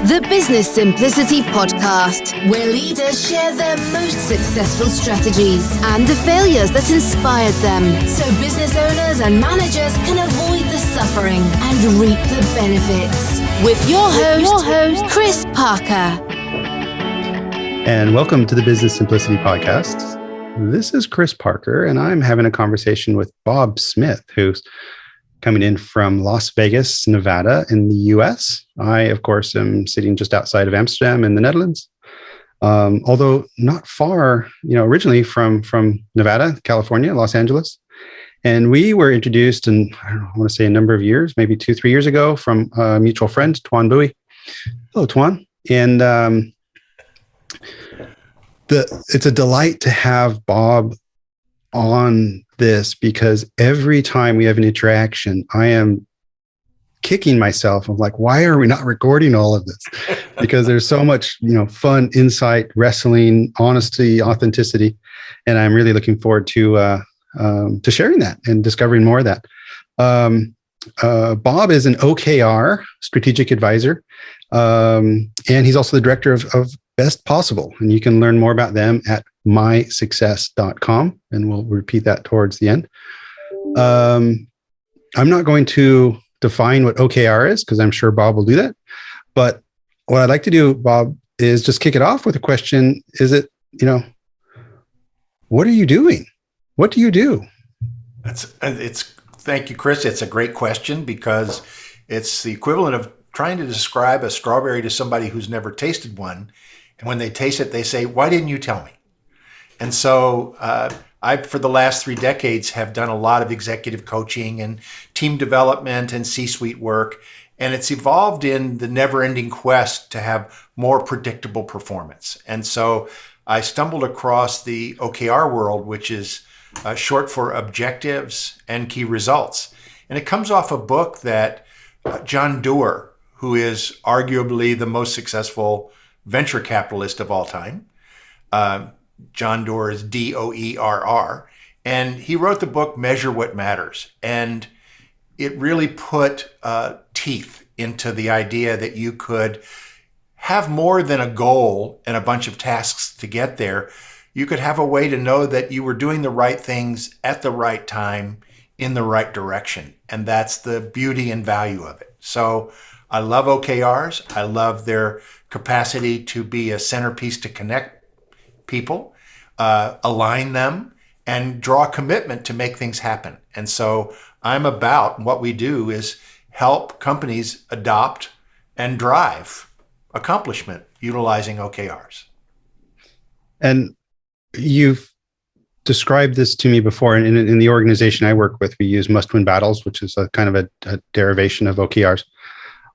The Business Simplicity Podcast, where leaders share their most successful strategies and the failures that inspired them, so business owners and managers can avoid the suffering and reap the benefits. With your host, Chris Parker. And welcome to the Business Simplicity Podcast. This is Chris Parker, and I'm having a conversation with Bob Smith, who's coming in from Las Vegas, Nevada in the US. I, of course, am sitting just outside of Amsterdam in the Netherlands. Although not far, originally from Nevada, California, Los Angeles. And we were introduced in, I want to say a number of years, maybe 2-3 years ago, from a mutual friend, Tuan Bowie. Hello, Tuan. And it's a delight to have Bob on this, because every time we have an interaction, I am kicking myself. I'm like, why are we not recording all of this? Because there's so much, fun, insight, wrestling, honesty, authenticity. And I'm really looking forward to sharing that and discovering more of that. Bob is an OKR strategic advisor. And he's also the director of Best Possible. And you can learn more about them at mysuccess.com. And we'll repeat that towards the end. I'm not going to define what OKR is, because I'm sure Bob will do that. But what I'd like to do, Bob, is just kick it off with a question. Is it, what are you doing? What do you do? Thank you, Chris. It's a great question, because it's the equivalent of trying to describe a strawberry to somebody who's never tasted one. And when they taste it, they say, why didn't you tell me? And so I, for the last 3 decades, have done a lot of executive coaching and team development and C-suite work. And it's evolved in the never-ending quest to have more predictable performance. And so I stumbled across the OKR world, which is short for objectives and key results. And it comes off a book that John Doerr, who is arguably the most successful venture capitalist of all time. John Doerr is Doerr. And he wrote the book, Measure What Matters. And it really put teeth into the idea that you could have more than a goal and a bunch of tasks to get there. You could have a way to know that you were doing the right things at the right time in the right direction. And that's the beauty and value of it. So I love OKRs. I love their capacity to be a centerpiece to connect people, align them, and draw a commitment to make things happen. And so what we do is help companies adopt and drive accomplishment utilizing OKRs. And you've described this to me before. In the organization I work with, we use must-win battles, which is a kind of a derivation of OKRs.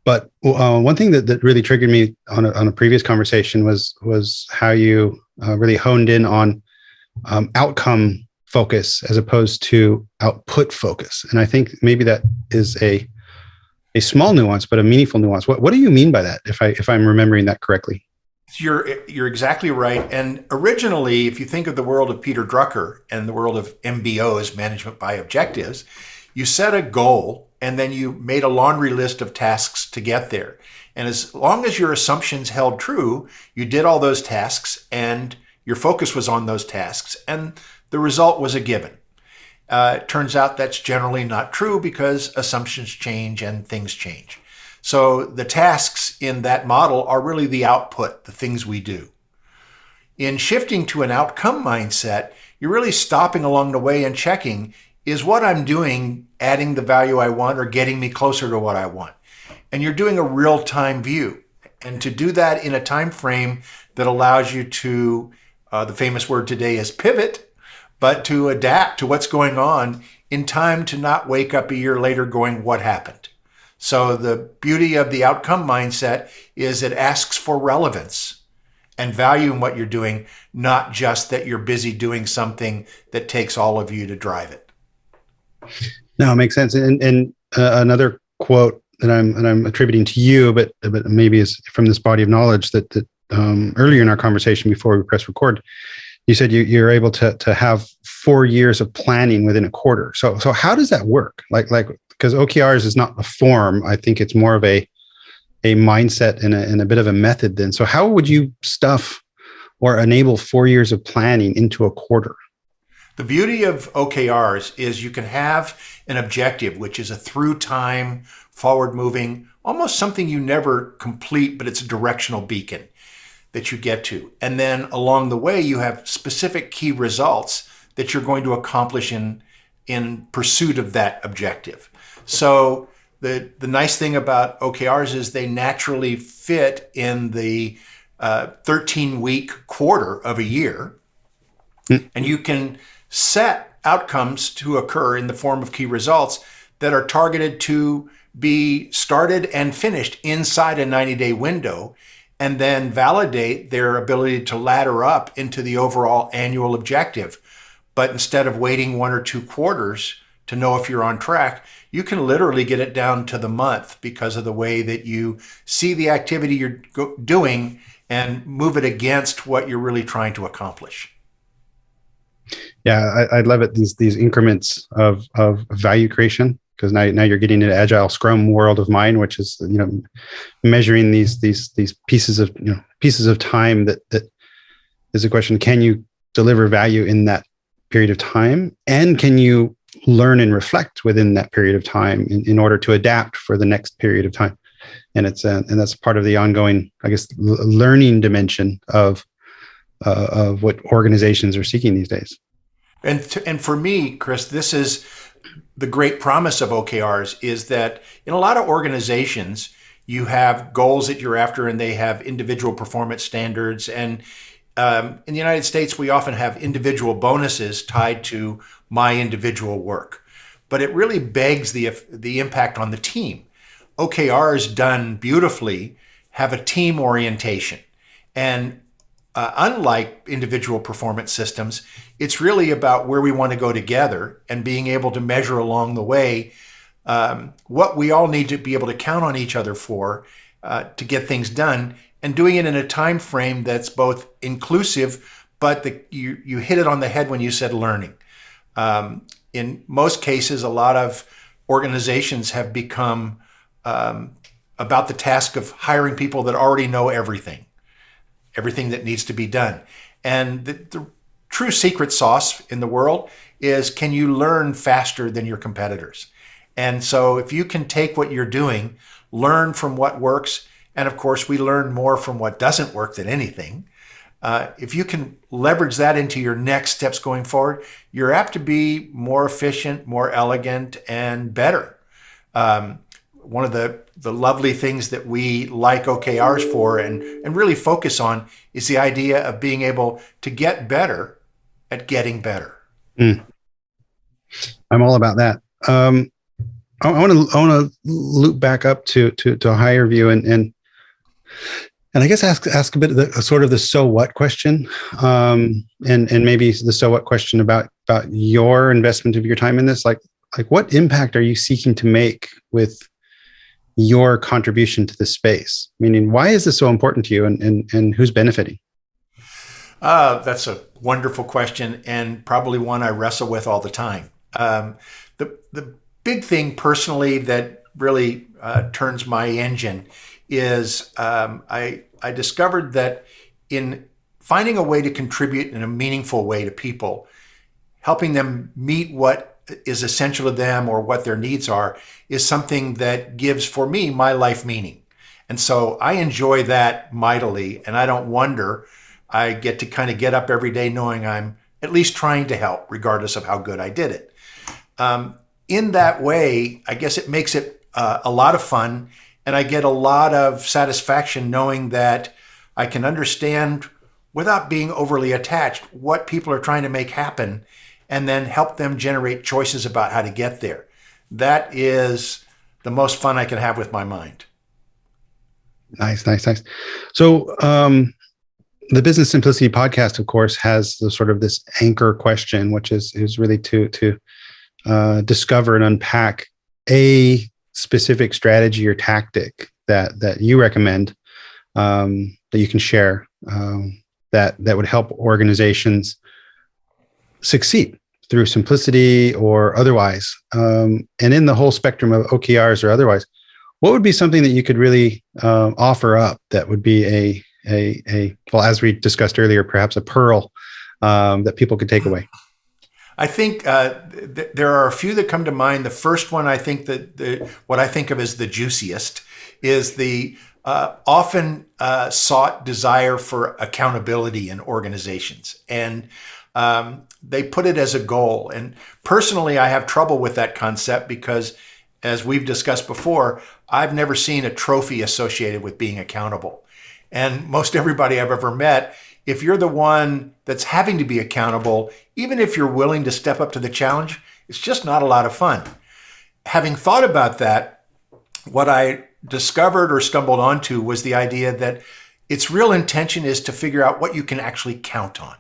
But one thing that really triggered me on a previous conversation was how you really honed in on outcome focus as opposed to output focus. And I think maybe that is a small nuance, but a meaningful nuance. What do you mean by that, if I'm remembering that correctly? You're exactly right. And originally, if you think of the world of Peter Drucker and the world of MBOs, management by objectives, you set a goal and then you made a laundry list of tasks to get there. And as long as your assumptions held true, you did all those tasks and your focus was on those tasks and the result was a given. It turns out that's generally not true, because assumptions change and things change. So the tasks in that model are really the output, the things we do. In shifting to an outcome mindset, you're really stopping along the way and checking, is what I'm doing adding the value I want or getting me closer to what I want? And you're doing a real-time view. And to do that in a time frame that allows you to, the famous word today is pivot, but to adapt to what's going on in time, to not wake up a year later going, what happened? So the beauty of the outcome mindset is it asks for relevance and value in what you're doing, not just that you're busy doing something that takes all of you to drive it. No, it makes sense. And another quote that I'm attributing to you, but maybe is from this body of knowledge that earlier in our conversation before we press record, you said you're able to have 4 years of planning within a quarter. So how does that work? Like because OKRs is not the form. I think it's more of a a mindset and a bit of a method then. So how would you stuff or enable 4 years of planning into a quarter? The beauty of OKRs is you can have an objective, which is a through time, forward moving, almost something you never complete, but it's a directional beacon that you get to. And then along the way, you have specific key results that you're going to accomplish in pursuit of that objective. So the nice thing about OKRs is they naturally fit in the 13-week quarter of a year. And you can set outcomes to occur in the form of key results that are targeted to be started and finished inside a 90-day window, and then validate their ability to ladder up into the overall annual objective. But instead of waiting 1 or 2 quarters to know if you're on track, you can literally get it down to the month because of the way that you see the activity you're doing and move it against what you're really trying to accomplish. Yeah, I love it. These increments of value creation, because now you're getting into agile Scrum world of mine, which is measuring these pieces of time that is a question: can you deliver value in that period of time, and can you learn and reflect within that period of time in order to adapt for the next period of time? And that's part of the ongoing, I guess, learning dimension of what organizations are seeking these days. And for me, Chris, this is the great promise of OKRs, is that in a lot of organizations, you have goals that you're after, and they have individual performance standards. And in the United States, we often have individual bonuses tied to my individual work. But it really begs the impact on the team. OKRs done beautifully have a team orientation. And unlike individual performance systems, it's really about where we want to go together and being able to measure along the way what we all need to be able to count on each other for to get things done, and doing it in a time frame that's both inclusive, but you hit it on the head when you said learning. In most cases, a lot of organizations have become about the task of hiring people that already know everything that needs to be done. And the true secret sauce in the world is, can you learn faster than your competitors? And so if you can take what you're doing, learn from what works, and of course we learn more from what doesn't work than anything. If you can leverage that into your next steps going forward, you're apt to be more efficient, more elegant, and better. One of the lovely things that we like OKRs for and really focus on is the idea of being able to get better at getting better. I'm all about that. I want to loop back up to a higher view and I guess ask a bit of the so what question, and maybe the so what question about your investment of your time in this. Like what impact are you seeking to make with your contribution to the space? Meaning, why is this so important to you, and who's benefiting? That's a wonderful question, and probably one I wrestle with all the time. The big thing personally that really turns my engine is I discovered that in finding a way to contribute in a meaningful way to people, helping them meet what is essential to them or what their needs are, is something that gives, for me, my life meaning. And so I enjoy that mightily, and I don't wonder. I get to kind of get up every day knowing I'm at least trying to help, regardless of how good I did it. In that way, I guess it makes it a lot of fun, and I get a lot of satisfaction knowing that I can understand, without being overly attached, what people are trying to make happen, and then help them generate choices about how to get there. That is the most fun I can have with my mind. Nice. So the Business Simplicity podcast, of course, has the sort of this anchor question, which is really to discover and unpack a specific strategy or tactic that you recommend, that you can share, that would help organizations succeed through simplicity or otherwise. And in the whole spectrum of OKRs or otherwise, what would be something that you could really offer up that would be well, as we discussed earlier, perhaps a pearl that people could take away? I think there are a few that come to mind. The first one, I think that what I think of as the juiciest is the often sought desire for accountability in organizations. And they put it as a goal. And personally, I have trouble with that concept because, as we've discussed before, I've never seen a trophy associated with being accountable. And most everybody I've ever met, if you're the one that's having to be accountable, even if you're willing to step up to the challenge, it's just not a lot of fun. Having thought about that, what I discovered or stumbled onto was the idea that its real intention is to figure out what you can actually count on.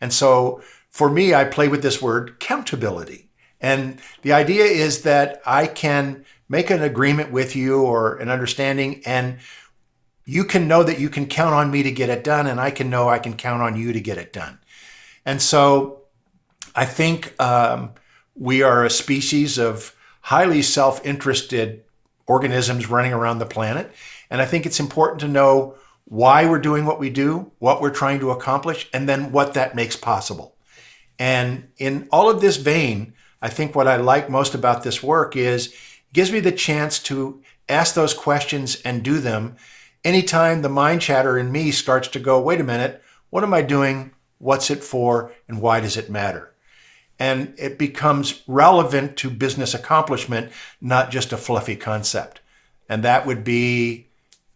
And so for me, I play with this word countability. And the idea is that I can make an agreement with you or an understanding, and you can know that you can count on me to get it done, and I can know I can count on you to get it done. And so I think we are a species of highly self-interested organisms running around the planet. And I think it's important to know why we're doing what we do, what we're trying to accomplish, and then what that makes possible. And in all of this vein, I think what I like most about this work is it gives me the chance to ask those questions and do them anytime the mind chatter in me starts to go, wait a minute, what am I doing? What's it for? And why does it matter? And it becomes relevant to business accomplishment, not just a fluffy concept. And that would be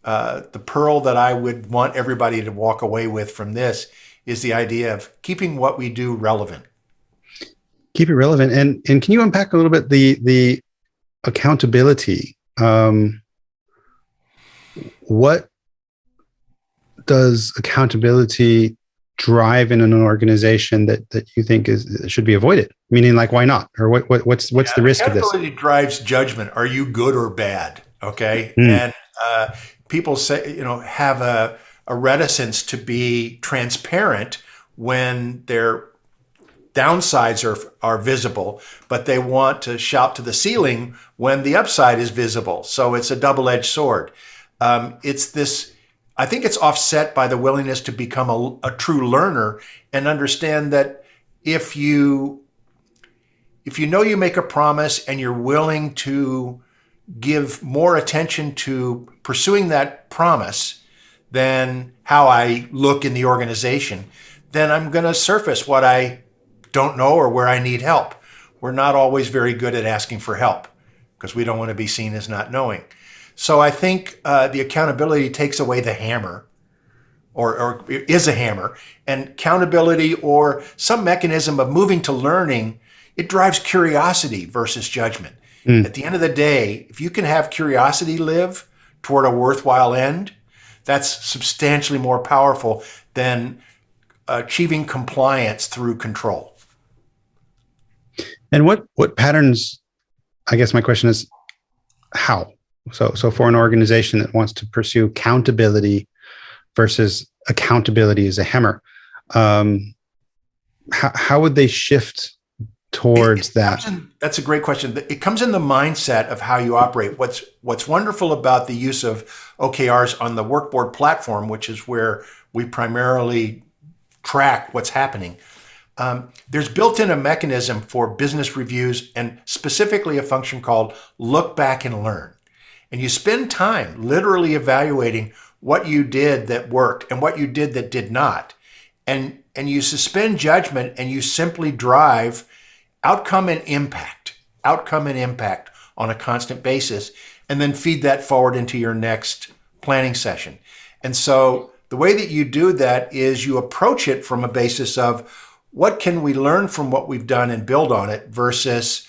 the pearl that I would want everybody to walk away with from this, is the idea of keeping what we do relevant. Keep it relevant. And can you unpack a little bit the accountability? What does accountability drive in an organization that you think should be avoided? Meaning, like, why not? Or what's the risk of this? Accountability drives judgment. Are you good or bad? Okay. And people say, have a reticence to be transparent when their downsides are visible, but they want to shout to the ceiling when the upside is visible. So it's a double-edged sword. It's this, I think it's offset by the willingness to become a true learner and understand that if you know you make a promise and you're willing to give more attention to pursuing that promise than how I look in the organization, then I'm going to surface what I don't know or where I need help. We're not always very good at asking for help because we don't want to be seen as not knowing. So I think the accountability takes away the hammer, or is a hammer, and accountability or some mechanism of moving to learning, it drives curiosity versus judgment. At the end of the day, if you can have curiosity live toward a worthwhile end, that's substantially more powerful than achieving compliance through control. And what patterns, I guess my question is, how? So for an organization that wants to pursue accountability versus accountability as a hammer, how would they shift towards that? That's a great question. It comes in the mindset of how you operate. What's wonderful about the use of OKRs on the Workboard platform, which is where we primarily track what's happening, there's built in a mechanism for business reviews and specifically a function called look back and learn. And you spend time literally evaluating what you did that worked and what you did that did not. And you suspend judgment and you simply drive outcome and impact on a constant basis, and then feed that forward into your next planning session. And so the way that you do that is you approach it from a basis of what can we learn from what we've done and build on it versus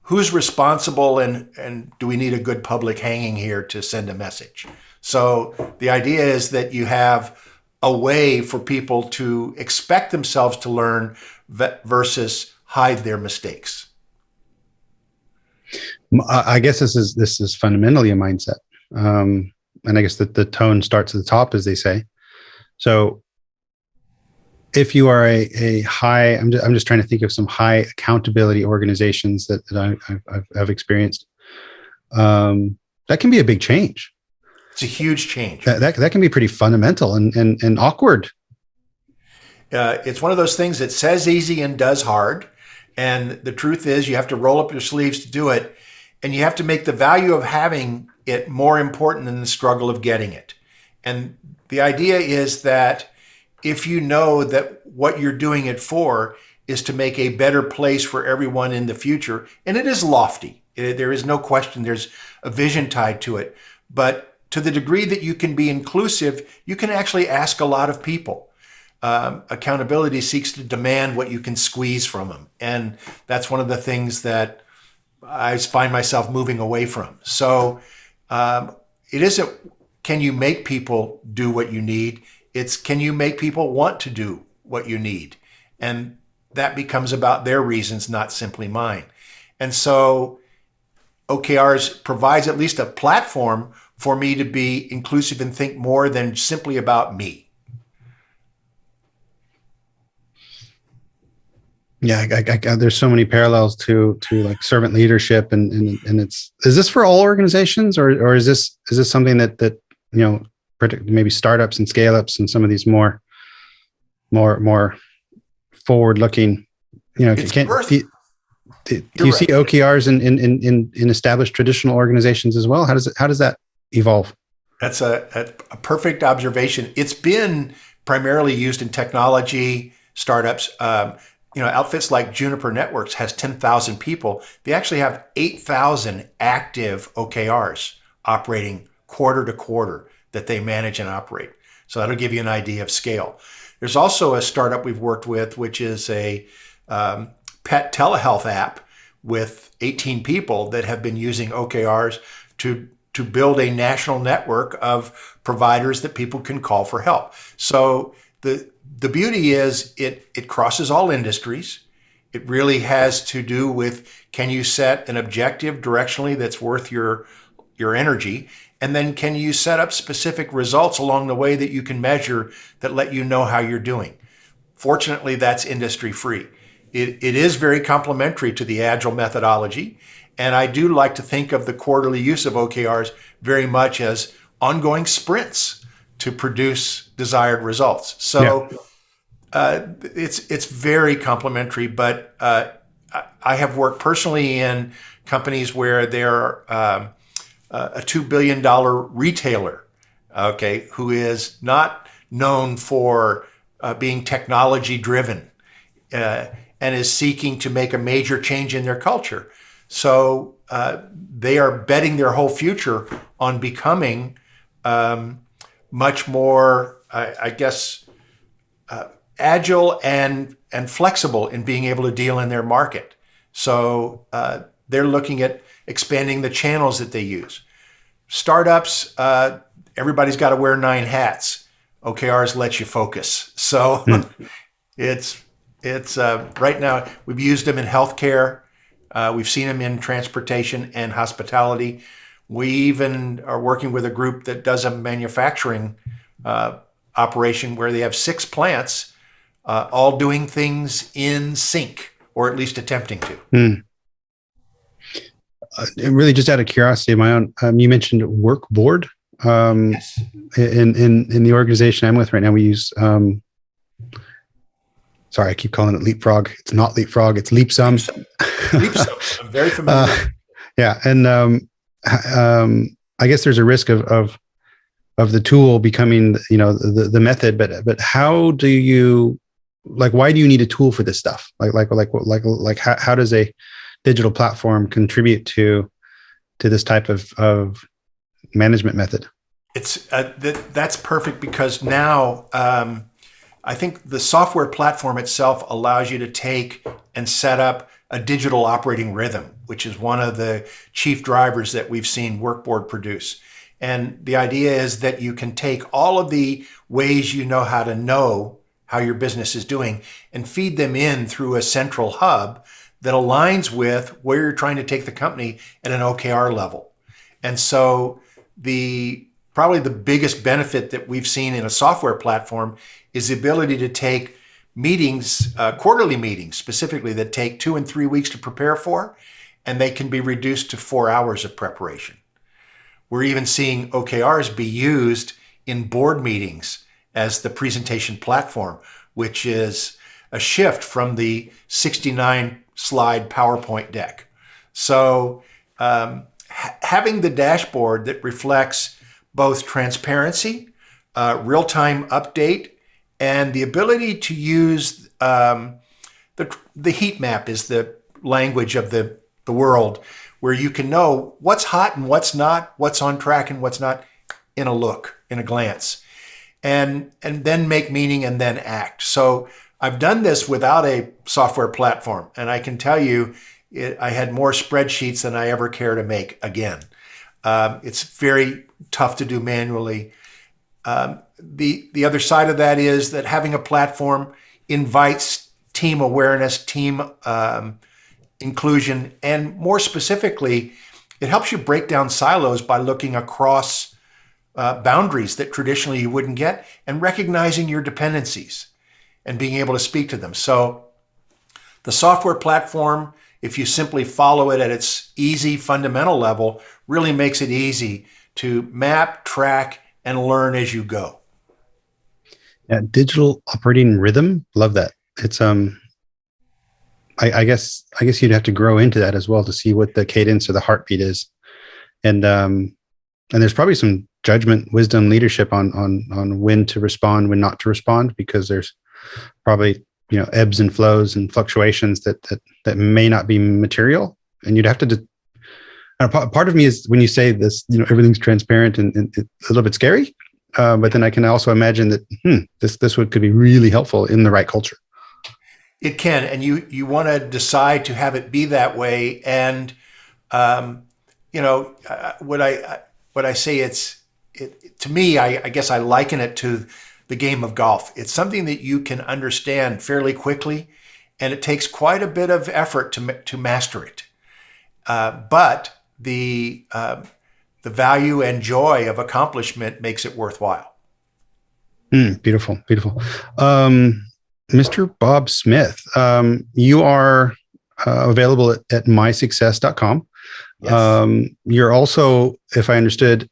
who's responsible and do we need a good public hanging here to send a message? So the idea is that you have a way for people to expect themselves to learn versus hide their mistakes. I guess this is fundamentally a mindset. And I guess that the tone starts at the top, as they say. So if you are a high, I'm just trying to think of some high accountability organizations that I've experienced. that can be a big change. It's a huge change. That can be pretty fundamental and awkward. It's one of those things that says easy and does hard. And the truth is you have to roll up your sleeves to do it. And you have to make the value of having it more important than the struggle of getting it. And the idea is that if you know that what you're doing it for is to make a better place for everyone in the future, and it is lofty, there is no question there's a vision tied to it, but to the degree that you can be inclusive, you can actually ask a lot of people. Accountability seeks to demand what you can squeeze from them. And that's one of the things that I find myself moving away from. So it isn't, can you make people do what you need? It's, can you make people want to do what you need? And that becomes about their reasons, not simply mine. And so OKRs provides at least a platform for me to be inclusive and think more than simply about me. Yeah, there's so many parallels to like servant leadership, and is this for all organizations, or is this something that maybe startups and scale ups and some of these more forward looking, do you see OKRs in established traditional organizations as well? How does that evolve? That's a perfect observation. It's been primarily used in technology startups. Outfits like Juniper Networks has 10,000 people. They actually have 8,000 active OKRs operating quarter to quarter that they manage and operate. So that'll give you an idea of scale. There's also a startup we've worked with, which is a pet telehealth app with 18 people that have been using OKRs to build a national network of providers that people can call for help. So the beauty is it crosses all industries. It really has to do with, can you set an objective directionally that's worth your energy? And then can you set up specific results along the way that you can measure that let you know how you're doing? Fortunately, that's industry free. It is very complementary to the Agile methodology. And I do like to think of the quarterly use of OKRs very much as ongoing sprints to produce desired results. So it's very complementary, but I have worked personally in companies where they're a $2 billion retailer, who is not known for being technology driven and is seeking to make a major change in their culture. So they are betting their whole future on becoming much more, agile and flexible in being able to deal in their market. So they're looking at expanding the channels that they use. Startups, everybody's got to wear 9 hats. OKRs let you focus. So it's right now we've used them in healthcare. We've seen them in transportation and hospitality. We even are working with a group that does a manufacturing operation where they have 6 plants, all doing things in sync, or at least attempting to. Really, just out of curiosity of my own, you mentioned work board. Yes. In the organization I'm with right now, we use. Sorry, I keep calling it Leapfrog. It's not Leapfrog. It's Leapsum. Leapsum. I'm very familiar. Yeah, and I guess there's a risk of the tool becoming, the method. But how do you, why do you need a tool for this stuff? How does a digital platform contribute to this type of management method? It's that's perfect, because now I think the software platform itself allows you to take and set up a digital operating rhythm, which is one of the chief drivers that we've seen Workboard produce. And the idea is that you can take all of the ways you know how your business is doing and feed them in through a central hub that aligns with where you're trying to take the company at an OKR level. And so probably the biggest benefit that we've seen in a software platform is the ability to take meetings, quarterly meetings specifically, that take 2 and 3 weeks to prepare for, and they can be reduced to 4 hours of preparation. We're even seeing OKRs be used in board meetings as the presentation platform, which is a shift from the 69 slide PowerPoint deck. So having the dashboard that reflects both transparency, real-time update, and the ability to use the heat map is the language of the world, where you can know what's hot and what's not, what's on track and what's not in a glance, and then make meaning and then act. So I've done this without a software platform, and I can tell you I had more spreadsheets than I ever care to make again. It's very tough to do manually. The other side of that is that having a platform invites team awareness, team inclusion, and more specifically, it helps you break down silos by looking across boundaries that traditionally you wouldn't get, and recognizing your dependencies and being able to speak to them. So the software platform, if you simply follow it at its easy fundamental level, really makes it easy to map, track, and learn as you go. Yeah, digital operating rhythm. Love that. It's I guess you'd have to grow into that as well to see what the cadence or the heartbeat is, and there's probably some judgment, wisdom, leadership on when to respond, when not to respond, because there's probably ebbs and flows and fluctuations that may not be material, and you'd have to. Part of me is when you say this, everything's transparent and it's a little bit scary, but then I can also imagine that this could be really helpful in the right culture. It can, and you want to decide to have it be that way. And what I say, to me, I guess I liken it to the game of golf. It's something that you can understand fairly quickly, and it takes quite a bit of effort to master it. But the value and joy of accomplishment makes it worthwhile. Beautiful. Mr. Bob Smith, you are available at mysuccess.com. Yes. You're also, if I understood,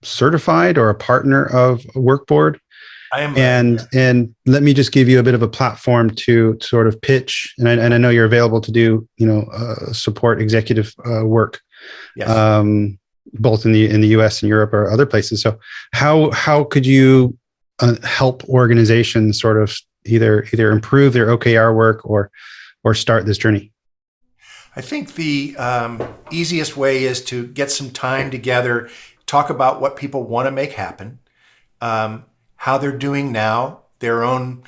certified or a partner of Workboard. I am. And let me just give you a bit of a platform to sort of pitch. And I know you're available to do, support executive work, Yes. both in the US and Europe or other places. So how could you help organizations sort of either improve their OKR work or start this journey? I think the easiest way is to get some time together, talk about what people want to make happen, how they're doing now, their own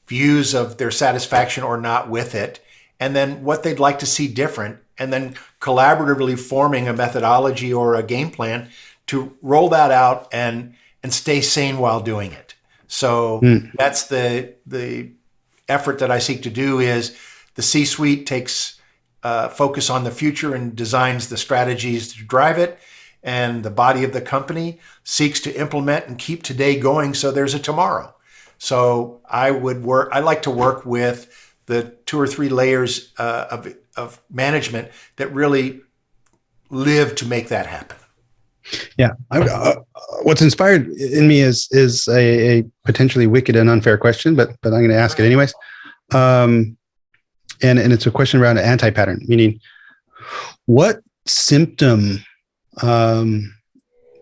views of their satisfaction or not with it, and then what they'd like to see different, and then collaboratively forming a methodology or a game plan to roll that out and stay sane while doing it. So that's the effort that I seek to do. Is the C-suite takes focus on the future and designs the strategies to drive it, and the body of the company seeks to implement and keep today going so there's a tomorrow. So I like to work with the 2 or 3 layers of management that really live to make that happen. Yeah. What's inspired in me is a potentially wicked and unfair question, but I'm going to ask it anyways. And it's a question around an anti-pattern, meaning what symptom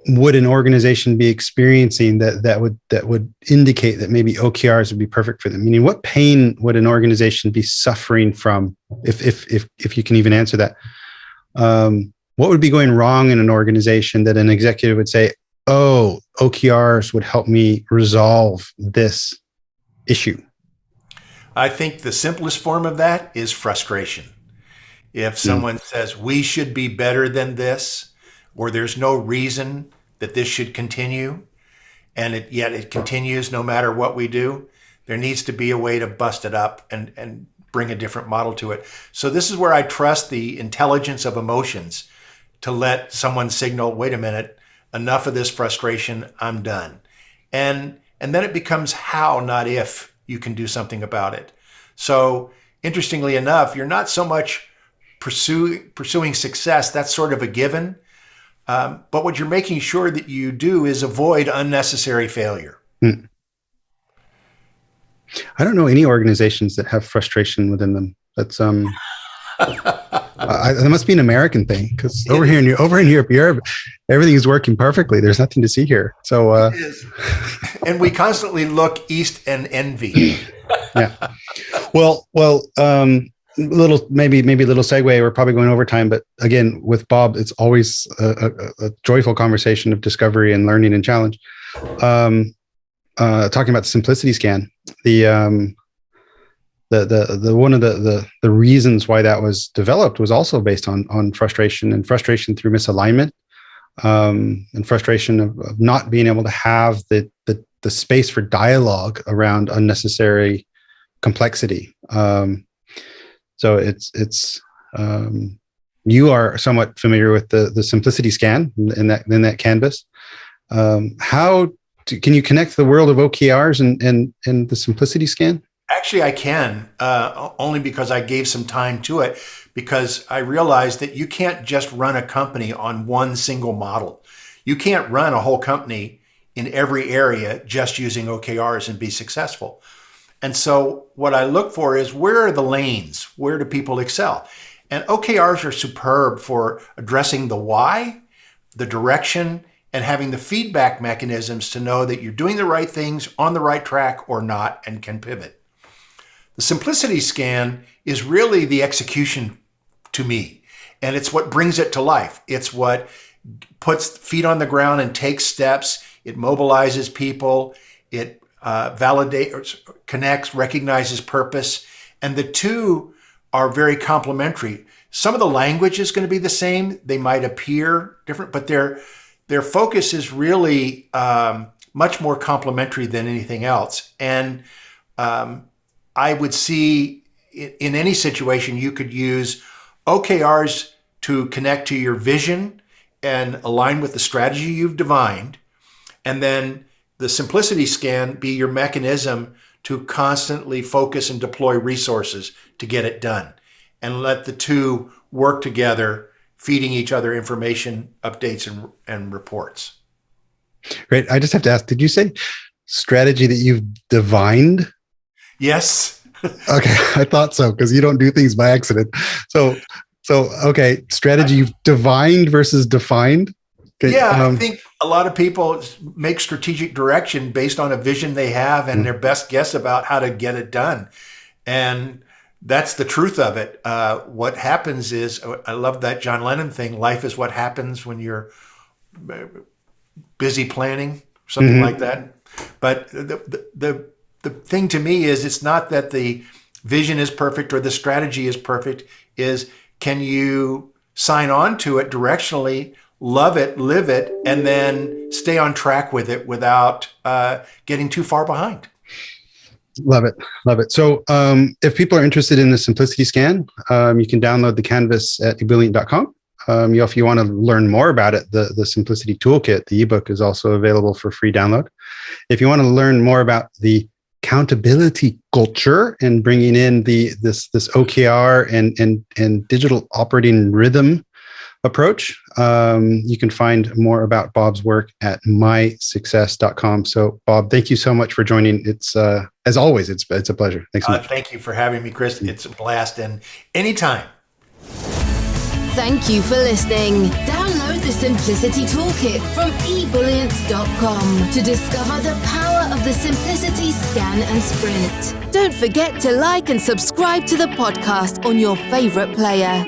would an organization be experiencing that would indicate that maybe OKRs would be perfect for them? Meaning, what pain would an organization be suffering from, if you can even answer that? What would be going wrong in an organization that an executive would say, "Oh, OKRs would help me resolve this issue"? I think the simplest form of that is frustration. If someone says we should be better than this, or there's no reason that this should continue, and yet it continues no matter what we do, there needs to be a way to bust it up and bring a different model to it. So this is where I trust the intelligence of emotions to let someone signal, wait a minute, enough of this frustration, I'm done. And then it becomes how, not if, you can do something about it. So interestingly enough, you're not so much pursuing success, that's sort of a given. But what you're making sure that you do is avoid unnecessary failure. I don't know any organizations that have frustration within them. That's that must be an American thing, because over here in Europe, everything is working perfectly. There's nothing to see here. So, it is. And we constantly look east and envy. Yeah. Well, maybe a little segue. We're probably going over time, but again, with Bob, it's always a joyful conversation of discovery and learning and challenge. Talking about the simplicity scan, the one of the reasons why that was developed was also based on frustration through misalignment, and frustration of not being able to have the space for dialogue around unnecessary complexity. So it's you are somewhat familiar with the simplicity scan in that canvas. Can you connect the world of OKRs and the simplicity scan? Actually, I can, only because I gave some time to it, because I realized that you can't just run a company on one single model. You can't run a whole company in every area just using OKRs and be successful. And so what I look for is, where are the lanes? Where do people excel? And OKRs are superb for addressing the why, the direction, and having the feedback mechanisms to know that you're doing the right things, on the right track or not, and can pivot. The simplicity scan is really the execution to me, and it's what brings it to life. It's what puts feet on the ground and takes steps. It mobilizes people. It validates, connects, recognizes purpose, and the two are very complementary. Some of the language is going to be the same. They might appear different, but their focus is really much more complementary than anything else. And I would see in any situation, you could use OKRs to connect to your vision and align with the strategy you've defined. And then the simplicity scan be your mechanism to constantly focus and deploy resources to get it done, and let the two work together, feeding each other information, updates, and reports. Great. I just have to ask, did you say strategy that you've divined? Yes. Okay. I thought so, because you don't do things by accident. So okay. Strategy you've divined versus defined. Okay. Yeah. I think a lot of people make strategic direction based on a vision they have and their best guess about how to get it done. And that's the truth of it. What happens is, I love that John Lennon thing, life is what happens when you're busy planning, something like that. But the thing to me is, it's not that the vision is perfect or the strategy is perfect, is can you sign on to it directionally, love it, live it, and then stay on track with it without getting too far behind. Love it. So if people are interested in the simplicity scan, you can download the canvas at Ebullient.com. If you want to learn more about it, the simplicity toolkit, the ebook, is also available for free download. If you want to learn more about the Countability Culture and bringing in this OKR and digital operating rhythm approach, you can find more about Bob's work at mysuccess.com. So Bob, thank you so much for joining. It's as always, it's a pleasure. Thanks so much. Thank you for having me, Chris. It's a blast, and anytime. Thank you for listening. Download the Simplicity Toolkit from Ebullient.com to discover the power of the Simplicity Scan and Sprint. Don't forget to like and subscribe to the podcast on your favorite player.